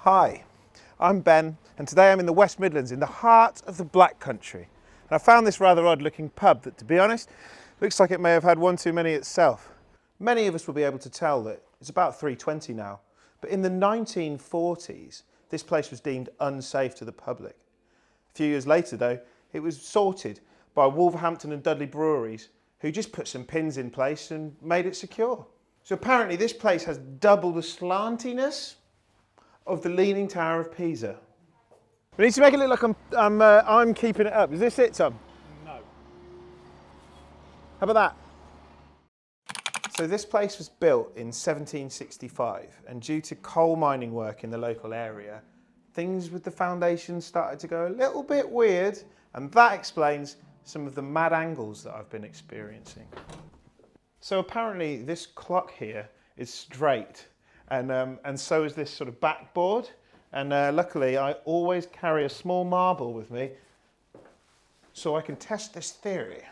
Hi, I'm Ben, and today I'm in the West Midlands, in the heart of the Black Country. And I found this rather odd looking pub that, to be honest, looks like it may have had one too many itself. Many of us will be able to tell that it's about 3:20 now, but in the 1940s, this place was deemed unsafe to the public. A few years later though, it was sorted by Wolverhampton and Dudley breweries, who just put some pins in place and made it secure. So apparently this place has double the slantiness of the Leaning Tower of Pisa. We need to make it look like I'm keeping it up. Is this it, Tom? No. How about that? So this place was built in 1765, and due to coal mining work in the local area, things with the foundations started to go a little bit weird, and that explains some of the mad angles that I've been experiencing. So apparently this clock here is straight, and so is this sort of backboard, and luckily I always carry a small marble with me so I can test this theory.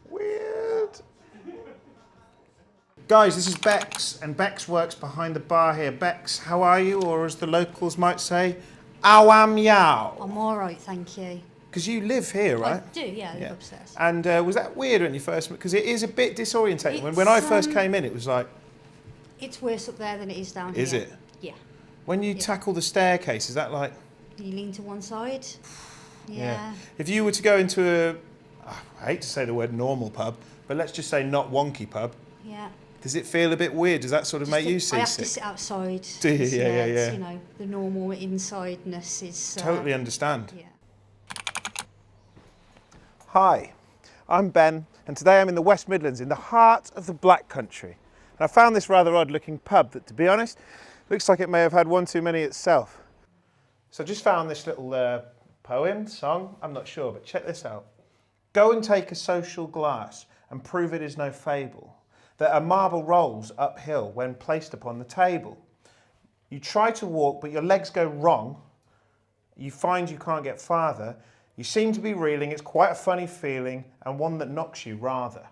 Weird. Guys, this is Bex, and Bex works behind the bar here. Bex, how are you? Or as the locals might say, awam yao. I'm all right, thank you. Because you live here, right? I do, yeah, I live upstairs. And was that weird when you first, because it is a bit disorientating. When I first came in, it was like... It's worse up there than it is down here. Is it? Yeah. When you tackle the staircase, is that like... You lean to one side. Yeah. If you were to go into a, I hate to say the word normal pub, but let's just say not wonky pub. Yeah. Does it feel a bit weird? Does that sort of make you seasick? I have to sit outside. Do you? Yeah. It's, you know, the normal insideness is... Totally understand. Yeah. Hi, I'm Ben, and today I'm in the West Midlands, in the heart of the Black Country. And I found this rather odd looking pub that, to be honest, looks like it may have had one too many itself. So I just found this little poem, song, I'm not sure, but check this out. Go and take a social glass and prove it is no fable, that a marble rolls uphill when placed upon the table. You try to walk, but your legs go wrong. You find you can't get farther. You seem to be reeling. It's quite a funny feeling, and one that knocks you rather.